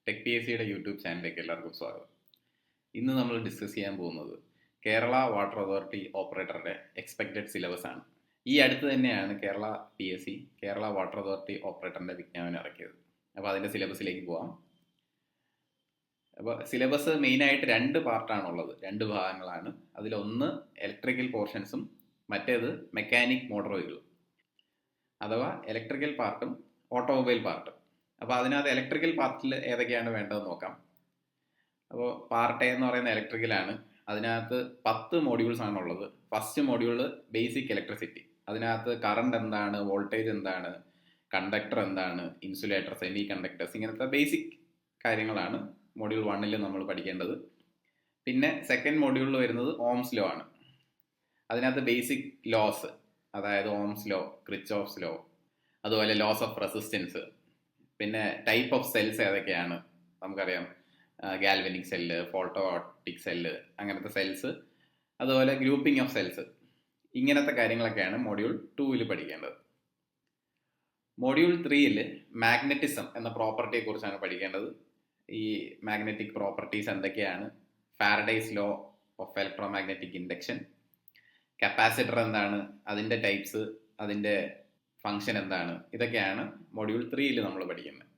Tech P S സിയുടെ YouTube ചാനലിലേക്ക് എല്ലാവർക്കും സ്വാഗതം. ഇന്ന് നമ്മൾ ഡിസ്കസ് ചെയ്യാൻ പോകുന്നത് കേരള വാട്ടർ അതോറിറ്റി ഓപ്പറേറ്ററുടെ എക്സ്പെക്റ്റഡ് സിലബസ് ആണ്. ഈ അടുത്ത് തന്നെയാണ് Kerala P S C Kerala water authority ഓപ്പറേറ്ററിന്റെ വിജ്ഞാപനം ഇറക്കിയത്. അപ്പോൾ അതിന്റെ സിലബസിലേക്ക് പോകാം. അപ്പോൾ സിലബസ് മെയിനായിട്ട് രണ്ട് പാർട്ടാണുള്ളത്, രണ്ട് ഭാഗങ്ങളാണ്. അതിലൊന്ന് ഇലക്ട്രിക്കൽ പോർഷൻസും മറ്റേത് മെക്കാനിക് മോട്ടോർ വെഹിക്കിളും, അഥവാ ഇലക്ട്രിക്കൽ പാർട്ടും ഓട്ടോമൊബൈൽ പാർട്ടും. അപ്പോൾ അതിനകത്ത് ഇലക്ട്രിക്കൽ പാർട്ടിൽ ഏതൊക്കെയാണ് വേണ്ടതെന്ന് നോക്കാം. അപ്പോൾ പാർട്ട് എ എന്ന് പറയുന്ന ഇലക്ട്രിക്കലാണ്. അതിനകത്ത് 10 മോഡ്യൂൾസ് ആണുള്ളത്. First module basic electricity. അതിനകത്ത് കറണ്ട് എന്താണ്, വോൾട്ടേജ് എന്താണ്, കണ്ടക്ടർ എന്താണ്, ഇൻസുലേറ്റർ, സെമി കണ്ടക്ടേഴ്സ്, ഇങ്ങനത്തെ ബേസിക് കാര്യങ്ങളാണ് മോഡ്യൂൾ 1 നമ്മൾ പഠിക്കേണ്ടത്. പിന്നെ സെക്കൻഡ് മോഡ്യൂളിൽ വരുന്നത് ഓംസ് ലോ ആണ്. അതിനകത്ത് ബേസിക് ലോസ്, അതായത് ഓംസ് ലോ, ക്രിച്ച്ഹോഫ്സ് ലോ, അതുപോലെ ലോസ് ഓഫ് റെസിസ്റ്റൻസ്, പിന്നെ ടൈപ്പ് ഓഫ് സെൽസ് ഏതൊക്കെയാണ് നമുക്കറിയാം, ഗാൽവനിക് സെല്ല്, ഫോട്ടോവോൾട്ടിക് സെല്ല്, അങ്ങനത്തെ സെൽസ്, അതുപോലെ ഗ്രൂപ്പിംഗ് ഓഫ് സെൽസ്, ഇങ്ങനത്തെ കാര്യങ്ങളൊക്കെയാണ് മോഡ്യൂൾ 2 പഠിക്കേണ്ടത്. മോഡ്യൂൾ 3 മാഗ്നറ്റിസം എന്ന പ്രോപ്പർട്ടിയെ കുറിച്ചാണ് പഠിക്കേണ്ടത്. ഈ മാഗ്നറ്റിക് പ്രോപ്പർട്ടീസ് എന്തൊക്കെയാണ്, Faraday's law of electro magnetic induction, capacitor എന്താണ്, അതിൻ്റെ ടൈപ്സ്, അതിൻ്റെ ഫംഗ്ഷൻ എന്താണ്, ഇതൊക്കെയാണ് മോഡ്യൂൾ 3 നമ്മൾ പഠിക്കുന്നത്.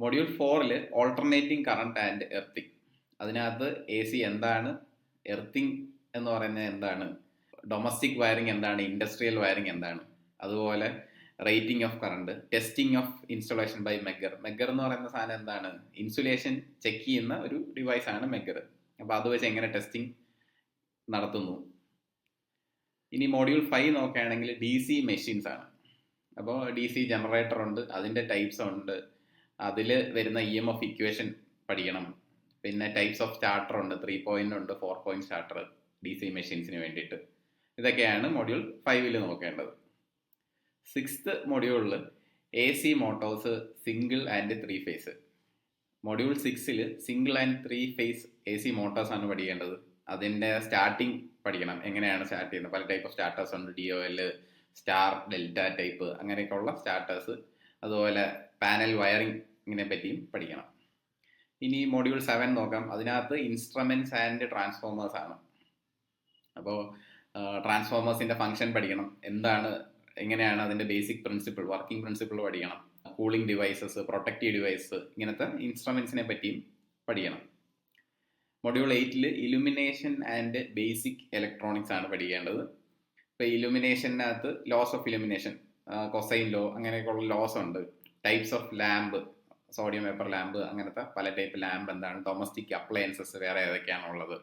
Module 4 alternating current and earthing. അതിനകത്ത് എ സി എന്താണ്, എർത്തിങ് എന്ന് പറയുന്നത് എന്താണ്, ഡൊമസ്റ്റിക് വയറിംഗ് എന്താണ്, ഇൻഡസ്ട്രിയൽ വയറിംഗ് എന്താണ്, അതുപോലെ rating of current, testing of installation by megger. Megger എന്ന് പറയുന്ന സാധനം എന്താണ്, ഇൻസുലേഷൻ ചെക്ക് ചെയ്യുന്ന ഒരു ഡിവൈസ് ആണ് മെഗർ. അപ്പോൾ അത് വെച്ച് എങ്ങനെ ടെസ്റ്റിംഗ് നടത്തുന്നു. ഇനി മോഡ്യൂൾ 5 നോക്കുകയാണെങ്കിൽ ഡി സി മെഷീൻസ് ആണ്. അപ്പോൾ ഡി സി ജനറേറ്റർ ഉണ്ട്, അതിൻ്റെ ടൈപ്സ് ഉണ്ട്, അതിൽ വരുന്ന ഇ എം എഫ് ഇക്വേഷൻ പഠിക്കണം. പിന്നെ ടൈപ്സ് ഓഫ് സ്റ്റാർട്ടർ ഉണ്ട്, 3 പോയിന്റ് ഉണ്ട്, 4 പോയിന്റ് സ്റ്റാർട്ടർ ഡി സി മെഷീൻസിന് വേണ്ടിയിട്ട്. ഇതൊക്കെയാണ് മോഡ്യൂൾ 5 നോക്കേണ്ടത്. 6th മോഡ്യൂളിൽ A C motors, single and 3 phase. Module 6 single and 3 phase A C motors ആണ് പഠിക്കേണ്ടത്. അതിൻ്റെ സ്റ്റാർട്ടിങ് പഠിക്കണം, എങ്ങനെയാണ് സ്റ്റാർട്ട് ചെയ്യുന്നത്. പല ടൈപ്പ് ഓഫ് സ്റ്റാർട്ടേഴ്സ് ഉണ്ട്, DOL, സ്റ്റാർ, ഡെൽറ്റ ടൈപ്പ്, അങ്ങനെയൊക്കെയുള്ള സ്റ്റാർട്ടേഴ്സ്. അതുപോലെ പാനൽ വയറിങ്ങിനെ പറ്റിയും പഠിക്കണം. ഇനി മോഡ്യൂൾ 7 നോക്കാം. അതിനകത്ത് ഇൻസ്ട്രുമെന്റ്സ് ആൻഡ് ട്രാൻസ്ഫോമേഴ്സ് ആണ്. അപ്പോൾ ട്രാൻസ്ഫോമേഴ്സിന്റെ ഫംഗ്ഷൻ പഠിക്കണം, എന്താണ്, എങ്ങനെയാണ് അതിന്റെ ബേസിക് പ്രിൻസിപ്പിൾ, വർക്കിംഗ് പ്രിൻസിപ്പിൾ പഠിക്കണം. കൂളിംഗ് ഡിവൈസസ്, പ്രൊട്ടക്റ്റീവ് ഡിവൈസ്, ഇങ്ങനത്തെ ഇൻസ്ട്രുമെന്റ്സിനെ പറ്റിയും പഠിക്കണം. Module 8 illumination and basic electronics ആണ് പഠിക്കേണ്ടത്. ഇപ്പോൾ ഇലുമിനേഷനകത്ത് laws of illumination, cosine law, അങ്ങനെയൊക്കെയുള്ള ലോസ് ഉണ്ട്. Types of lamp, sodium vapour lamp, അങ്ങനത്തെ പല ടൈപ്പ് ലാമ്പ് എന്താണ്, ഡൊമസ്റ്റിക് അപ്ലയൻസസ് വേറെ ഏതൊക്കെയാണ് ഉള്ളത്.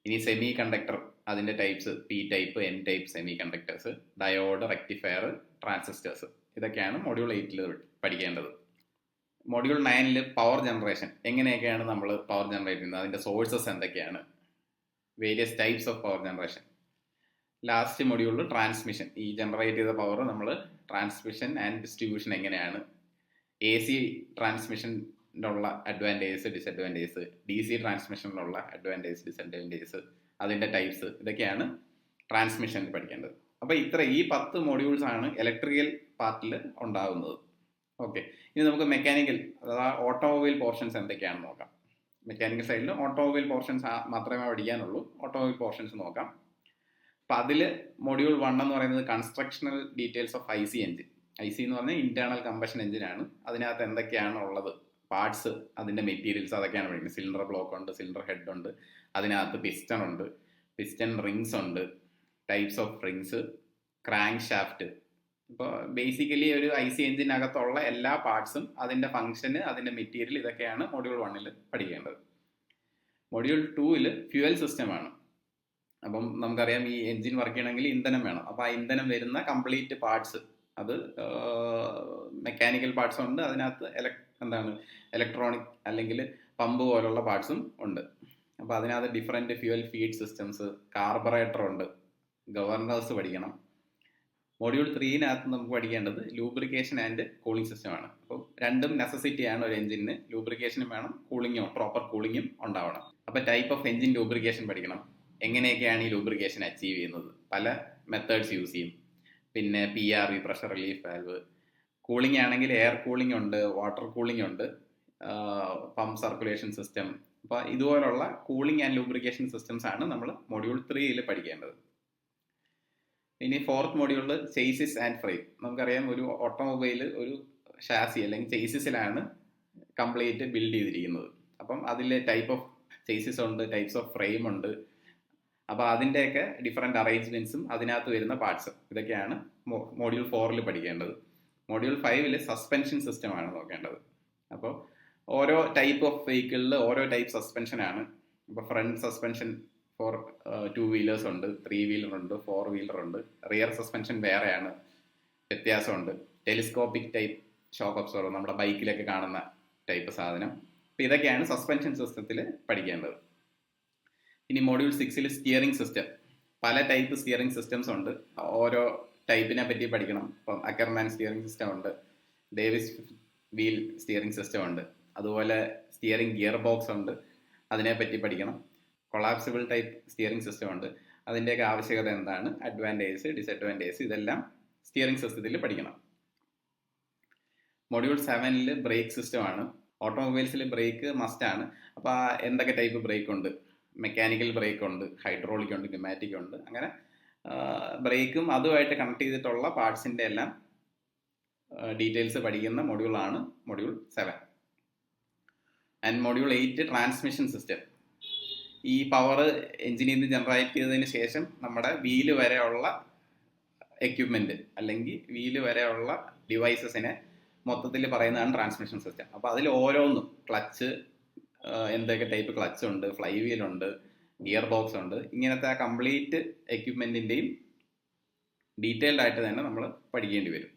ഇനി സെമി കണ്ടക്ടർ, അതിൻ്റെ types, P type, N type semiconductors, diode, rectifier, transistors, ഇതൊക്കെയാണ് മോഡ്യൂൾ 8 പഠിക്കേണ്ടത്. മോഡ്യൂൾ 9 പവർ ജനറേഷൻ, എങ്ങനെയൊക്കെയാണ് നമ്മൾ പവർ ജനറേറ്റ് ചെയ്യുന്നത്, അതിൻ്റെ സോഴ്സസ് എന്തൊക്കെയാണ്, various types of power generation. Last മൊഡ്യൂളിൽ ട്രാൻസ്മിഷൻ, ഈ ജനറേറ്റ് ചെയ്ത പവർ നമ്മൾ ട്രാൻസ്മിഷൻ ആൻഡ് ഡിസ്ട്രിബ്യൂഷൻ എങ്ങനെയാണ്, എ സി ട്രാൻസ്മിഷനിലുള്ള അഡ്വാൻറ്റേജസ്, ഡിസഡ്വാൻറ്റേജസ്, ഡി സി ട്രാൻസ്മിഷനിലുള്ള അഡ്വാൻറ്റേജസ്, ഡിസഡ്വാൻറ്റേജസ്, അതിൻ്റെ ടൈപ്സ്, ഇതൊക്കെയാണ് ട്രാൻസ്മിഷനിൽ പഠിക്കേണ്ടത്. അപ്പോൾ ഈ 10 മോഡ്യൂൾസ് ആണ് ഇലക്ട്രിക്കൽ പാർട്ടിൽ ഉണ്ടാകുന്നത്. ഓക്കെ, ഇനി നമുക്ക് മെക്കാനിക്കൽ അഥവാ ഓട്ടോമൊബൈൽ പോർഷൻസ് എന്തൊക്കെയാണെന്ന് നോക്കാം. മെക്കാനിക്കൽ സൈഡിൽ ഓട്ടോമൊബൈൽ പോർഷൻസ് മാത്രമേ പഠിക്കാനുള്ളൂ. ഓട്ടോമൊബൈൽ പോർഷൻസ് നോക്കാം. അപ്പം അതിൽ മോഡ്യൂൾ 1 എന്ന് പറയുന്നത് constructional details of IC engine. IC എന്ന് പറഞ്ഞാൽ ഇന്റേണൽ കമ്പഷൻ എഞ്ചിനാണ്. അതിനകത്ത് എന്തൊക്കെയാണ് ഉള്ളത്, പാർട്സ്, അതിൻ്റെ മെറ്റീരിയൽസ്, അതൊക്കെയാണ് പഠിക്കുന്നത്. സിലിണ്ടർ ബ്ലോക്ക് ഉണ്ട്, സിലിണ്ടർ ഹെഡ് ഉണ്ട്, അതിനകത്ത് പിസ്റ്റൺ ഉണ്ട്, പിസ്റ്റൺ റിങ്സ് ഉണ്ട്, types of rings, crank shaft. ഇപ്പോൾ ബേസിക്കലി ഒരു IC എഞ്ചിനകത്തുള്ള എല്ലാ പാർട്സും, അതിൻ്റെ ഫംഗ്ഷന്, അതിൻ്റെ മെറ്റീരിയൽ, ഇതൊക്കെയാണ് മോഡ്യൂൾ 1 പഠിക്കേണ്ടത്. മോഡ്യൂൾ 2 ഫ്യൂവൽ സിസ്റ്റമാണ്. അപ്പം നമുക്കറിയാം, ഈ എഞ്ചിൻ വർക്ക് ചെയ്യണമെങ്കിൽ ഇന്ധനം വേണം. അപ്പോൾ ആ ഇന്ധനം വരുന്ന കംപ്ലീറ്റ് പാർട്സ്, അത് മെക്കാനിക്കൽ പാർട്സ് ഉണ്ട്, അതിനകത്ത് ഇലക്ട്രോണിക് അല്ലെങ്കിൽ പമ്പ് പോലുള്ള പാർട്സും ഉണ്ട്. അപ്പോൾ അതിനകത്ത് different fuel feed systems, carburettor ഉണ്ട്, ഗവർണേഴ്സ് പഠിക്കണം. മോഡ്യൂൾ 3 നമുക്ക് പഠിക്കേണ്ടത് ലൂബ്രിക്കേഷൻ ആൻഡ് കൂളിംഗ് സിസ്റ്റമാണ്. അപ്പോൾ രണ്ടും നെസസിറ്റിയാണ് ഒരു എഞ്ചിന്. ലൂബ്രിക്കേഷനും വേണം, കൂളിംഗും, പ്രോപ്പർ കൂളിംഗും ഉണ്ടാവണം. അപ്പോൾ ടൈപ്പ് ഓഫ് എഞ്ചിൻ ലൂബ്രിക്കേഷൻ പഠിക്കണം, എങ്ങനെയൊക്കെയാണ് ഈ ലൂബ്രിക്കേഷൻ അച്ചീവ് ചെയ്യുന്നത്, പല മെത്തേഡ്സ് യൂസ് ചെയ്യും. പിന്നെ PRV, pressure relief valve. Cooling ആണെങ്കിൽ എയർ കൂളിംഗ് ഉണ്ട്, വാട്ടർ കൂളിംഗ് ഉണ്ട്, പമ്പ് സർക്കുലേഷൻ സിസ്റ്റം. അപ്പോൾ ഇതുപോലുള്ള കൂളിംഗ് ആൻഡ് ലൂബ്രിക്കേഷൻ സിസ്റ്റംസ് ആണ് നമ്മൾ മൊഡ്യൂൾ 3 പഠിക്കേണ്ടത്. ഇനി ഫോർത്ത് മൊഡ്യൂളിൽ ചേസിസ് ആൻഡ് ഫ്രെയിം. നമുക്കറിയാം, ഒരു ഓട്ടോമൊബൈൽ ഒരു ഷാസി അല്ലെങ്കിൽ ചേസിസിലാണ് കംപ്ലീറ്റ് ബിൽഡ് ചെയ്തിരിക്കുന്നത്. അപ്പം അതിൽ ടൈപ്പ് ഓഫ് ചേസിസ് ഉണ്ട്, ടൈപ്സ് ഓഫ് ഫ്രെയിം ഉണ്ട്. അപ്പോൾ അതിൻ്റെയൊക്കെ ഡിഫറെൻറ്റ് അറേഞ്ച്മെൻറ്റ്സും അതിനകത്ത് വരുന്ന പാർട്സും ഇതൊക്കെയാണ് മൊഡ്യൂൾ 4 പഠിക്കേണ്ടത്. മൊഡ്യൂൾ 5 സസ്പെൻഷൻ സിസ്റ്റമാണ് നോക്കേണ്ടത്. അപ്പോൾ ഓരോ ടൈപ്പ് ഓഫ് വെഹിക്കിളിൽ ഓരോ ടൈപ്പ് സസ്പെൻഷനാണ്. ഇപ്പോൾ ഫ്രണ്ട് സസ്പെൻഷൻ ഫോർ 2 വീലേഴ്സ് ഉണ്ട്, 3 വീലർ ഉണ്ട്, 4 വീലർ ഉണ്ട്. റിയർ സസ്പെൻഷൻ വേറെയാണ്, വ്യത്യാസമുണ്ട്. ടെലിസ്കോപ്പിക് ടൈപ്പ് ഷോക്ക് അബ്സോർവർ, നമ്മുടെ ബൈക്കിലൊക്കെ കാണുന്ന ടൈപ്പ് സാധനം. അപ്പോൾ ഇതൊക്കെയാണ് സസ്പെൻഷൻ സിസ്റ്റത്തിൽ പഠിക്കേണ്ടത്. ഇനി മൊഡ്യൂൾ 6 സ്റ്റിയറിംഗ് സിസ്റ്റം. പല ടൈപ്പ് സ്റ്റിയറിംഗ് സിസ്റ്റംസ് ഉണ്ട്, ഓരോ ടൈപ്പിനെ പറ്റി പഠിക്കണം. ഇപ്പം അക്കർമാൻ സ്റ്റിയറിംഗ് സിസ്റ്റം ഉണ്ട്, ഡേവിസ് വീൽ സ്റ്റിയറിംഗ് സിസ്റ്റം ഉണ്ട്, അതുപോലെ സ്റ്റിയറിംഗ് ഗിയർ ബോക്സ് ഉണ്ട്, അതിനെപ്പറ്റി പഠിക്കണം. കൊളാപ്സിബിൾ ടൈപ്പ് സ്റ്റിയറിംഗ് സിസ്റ്റം ഉണ്ട്, അതിൻ്റെയൊക്കെ ആവശ്യകത എന്താണ്, അഡ്വാൻറ്റേജ് ഡിസഡ്വാൻറ്റേജ്, ഇതെല്ലാം സ്റ്റിയറിംഗ് സിസ്റ്റത്തിൽ പഠിക്കണം. മൊഡ്യൂൾ 7 ബ്രേക്ക് സിസ്റ്റമാണ്. ഓട്ടോമൊബൈൽസിൽ ബ്രേക്ക് മസ്റ്റാണ്. അപ്പോൾ എന്തൊക്കെ ടൈപ്പ് ബ്രേക്ക് ഉണ്ട്, മെക്കാനിക്കൽ ബ്രേക്ക് ഉണ്ട്, ഹൈഡ്രോളിക് ഉണ്ട്, ന്യൂമാറ്റിക് ഉണ്ട്. അങ്ങനെ ബ്രേക്കും അതുമായിട്ട് കണക്ട് ചെയ്തിട്ടുള്ള പാർട്സിൻ്റെ എല്ലാം ഡീറ്റെയിൽസ് പഠിക്കുന്ന മൊഡ്യൂളാണ് module 7. And module 8 transmission system. ഈ പവർ എഞ്ചിനിൽ നിന്ന് ജനറേറ്റ് ചെയ്തതിന് ശേഷം നമ്മുടെ വീല് വരെയുള്ള എക്യുപ്മെൻറ്റ് അല്ലെങ്കിൽ വീല് വരെയുള്ള ഡിവൈസസിനെ മൊത്തത്തിൽ പറയുന്നതാണ് ട്രാൻസ്മിഷൻ സിസ്റ്റം. അപ്പോൾ അതിൽ ഓരോന്നും ക്ലച്ച്, എന്തൊക്കെ ടൈപ്പ് ക്ലച്ച് ഉണ്ട്, ഫ്ലൈ വീലുണ്ട്, ഗിയർ ബോക്സ് ഉണ്ട്, ഇങ്ങനത്തെ ആ കംപ്ലീറ്റ് എക്യുപ്മെൻറ്റിൻ്റെയും ഡീറ്റെയിൽഡ് ആയിട്ട് തന്നെ നമ്മൾ പഠിക്കേണ്ടി വരും.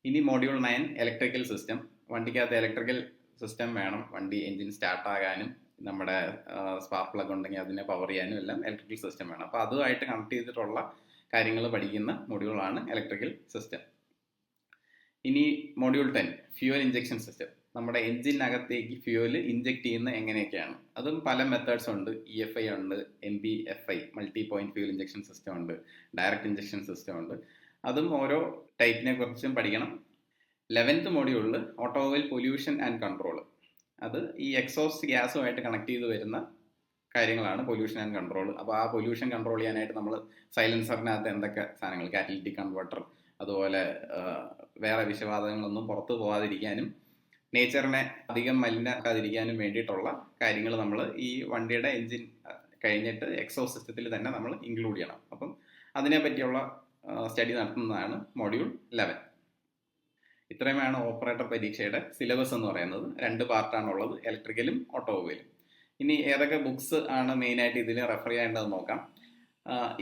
ഇനി മൊഡ്യൂൾ 9 ഇലക്ട്രിക്കൽ സിസ്റ്റം. വണ്ടിക്കകത്ത് ഇലക്ട്രിക്കൽ സിസ്റ്റം വേണം, വണ്ടി എൻജിൻ സ്റ്റാർട്ടാകാനും നമ്മുടെ സ്പാർക്ക് പ്ലഗ് ഉണ്ടെങ്കിൽ അതിനെ പവർ ചെയ്യാനും എല്ലാം ഇലക്ട്രിക്കൽ സിസ്റ്റം വേണം. അപ്പോൾ അതുമായിട്ട് കണക്ട് ചെയ്തിട്ടുള്ള കാര്യങ്ങൾ പഠിക്കുന്ന മൊഡ്യൂളാണ് ഇലക്ട്രിക്കൽ സിസ്റ്റം. ഇനി മൊഡ്യൂൾ 10 ഫ്യൂവൽ ഇഞ്ചക്ഷൻ സിസ്റ്റം. നമ്മുടെ എൻജിനകത്തേക്ക് ഫ്യൂവൽ ഇഞ്ചെക്ട് ചെയ്യുന്ന എങ്ങനെയൊക്കെയാണ്, അതും പല മെത്തേഡ്സ് ഉണ്ട്. EFI ഉണ്ട്, MPFI multi point fuel injection system ഉണ്ട്, ഡയറക്റ്റ് ഇഞ്ചക്ഷൻ സിസ്റ്റം ഉണ്ട്. അതും ഓരോ ടൈപ്പിനെ കുറിച്ചും പഠിക്കണം. 11th മൊഡ്യൂളിൽ ഓട്ടോമൊബൈൽ പൊല്യൂഷൻ ആൻഡ് കൺട്രോൾ. അത് ഈ എക്സോസ്റ്റ് ഗ്യാസുമായിട്ട് കണക്ട് ചെയ്ത് വരുന്ന കാര്യങ്ങളാണ് പൊല്യൂഷൻ ആൻഡ് കൺട്രോൾ. അപ്പോൾ ആ പൊല്യൂഷൻ കൺട്രോൾ ചെയ്യാനായിട്ട് നമ്മൾ സൈലൻസറിനകത്ത് എന്തൊക്കെ സാധനങ്ങൾ, കാറ്റലിറ്റിക് കൺവെർട്ടർ, അതുപോലെ വേറെ വിഷവാതകങ്ങളൊന്നും പുറത്തു പോകാതിരിക്കാനും നേച്ചറിനെ അധികം മലിനാക്കാതിരിക്കാനും വേണ്ടിയിട്ടുള്ള കാര്യങ്ങൾ നമ്മൾ ഈ വണ്ടിയുടെ എൻജിൻ കഴിഞ്ഞിട്ട് എക്സോസ്റ്റ് സിസ്റ്റത്തിൽ തന്നെ നമ്മൾ ഇൻക്ലൂഡ് ചെയ്യണം. അപ്പം അതിനെ പറ്റിയുള്ള സ്റ്റഡി നടത്തുന്നതാണ് മൊഡ്യൂൾ 11. ഇത്രയുമാണ് ഓപ്പറേറ്റർ പരീക്ഷയുടെ സിലബസ് എന്ന് പറയുന്നത്. 2 പാർട്ടാണുള്ളത്, ഇലക്ട്രിക്കലും ഓട്ടോമൊബൈലും. ഇനി ഏതൊക്കെ ബുക്സ് ആണ് മെയിനായിട്ട് ഇതിൽ റെഫർ ചെയ്യേണ്ടത് നോക്കാം.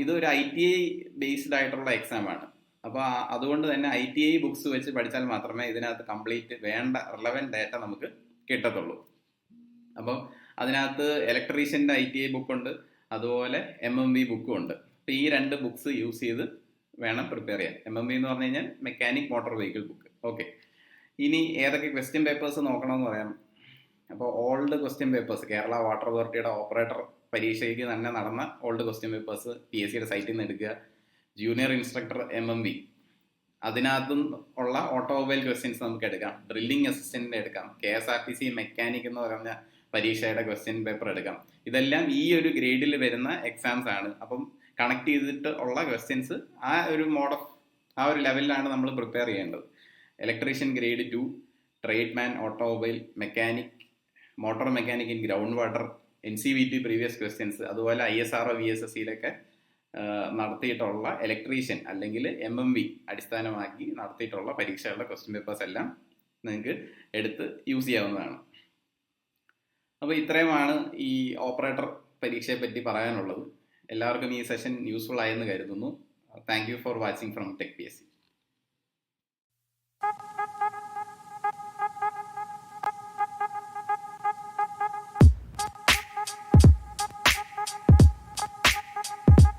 ഇതൊരു ITI ബേസ്ഡ് ആയിട്ടുള്ള എക്സാമാണ്. അപ്പോൾ അതുകൊണ്ട് തന്നെ ITI ബുക്സ് വെച്ച് പഠിച്ചാൽ മാത്രമേ ഇതിനകത്ത് കംപ്ലീറ്റ് വേണ്ട റിലവൻറ്റ് ഡാറ്റ നമുക്ക് കിട്ടത്തുള്ളൂ. അപ്പോൾ അതിനകത്ത് ഇലക്ട്രീഷ്യൻ്റെ ITI ബുക്കുണ്ട്, അതുപോലെ MMB ബുക്കും ഉണ്ട്. അപ്പോൾ ഈ 2 ബുക്സ് യൂസ് ചെയ്ത് വേണം പ്രിപ്പയർ ചെയ്യാൻ. MMB എന്ന് പറഞ്ഞു കഴിഞ്ഞാൽ mechanic motor vehicle book. Okay, ഇനി ഏതൊക്കെ ക്വസ്റ്റ്യൻ പേപ്പേഴ്സ് നോക്കണമെന്ന് പറയാം. അപ്പോൾ old question papers, Kerala water അതോറിറ്റിയുടെ ഓപ്പറേറ്റർ പരീക്ഷയ്ക്ക് തന്നെ നടന്ന ഓൾഡ് ക്വസ്റ്റ്യൻ പേപ്പേഴ്സ് PSCയുടെ സൈറ്റിൽ നിന്ന് എടുക്കുക. ജൂനിയർ ഇൻസ്ട്രക്ടർ MMB, അതിനകത്തും ഉള്ള ഓട്ടോമൊബൈൽ ക്വസ്റ്റ്യൻസ് നമുക്ക് എടുക്കാം. ഡ്രില്ലിംഗ് അസിസ്റ്റന്റിന്റെ എടുക്കാം. KSRTC മെക്കാനിക് എന്ന് പറഞ്ഞ പരീക്ഷയുടെ ക്വസ്റ്റ്യൻ പേപ്പർ എടുക്കാം. ഇതെല്ലാം ഈ ഒരു ഗ്രേഡിൽ വരുന്ന എക്സാംസ് ആണ്. അപ്പം കണക്ട് ചെയ്തിട്ട് ഉള്ള ക്വസ്റ്റ്യൻസ് ആ ഒരു ആ ഒരു ലെവലിലാണ് നമ്മൾ പ്രിപ്പയർ ചെയ്യേണ്ടത്. Electrician grade 2, tradesman, automobile mechanic, motor mechanic in ground water, NCVT previous questions, അതുപോലെ ISRO VSSCയിലൊക്കെ നടത്തിയിട്ടുള്ള ഇലക്ട്രീഷ്യൻ അല്ലെങ്കിൽ MMB അടിസ്ഥാനമാക്കി നടത്തിയിട്ടുള്ള പരീക്ഷകളുടെ ക്വസ്റ്റ്യൻ പേപ്പേഴ്സ് എല്ലാം നിങ്ങൾക്ക് എടുത്ത് യൂസ് ചെയ്യാവുന്നതാണ്. അപ്പോൾ ഇത്രയുമാണ് ഈ ഓപ്പറേറ്റർ പരീക്ഷയെ പറ്റി പറയാനുള്ളത്. എല്ലാവർക്കും ഈ സെഷൻ യൂസ്ഫുൾ ആയെന്ന് കരുതുന്നു. Thank you for watching from tech PSC.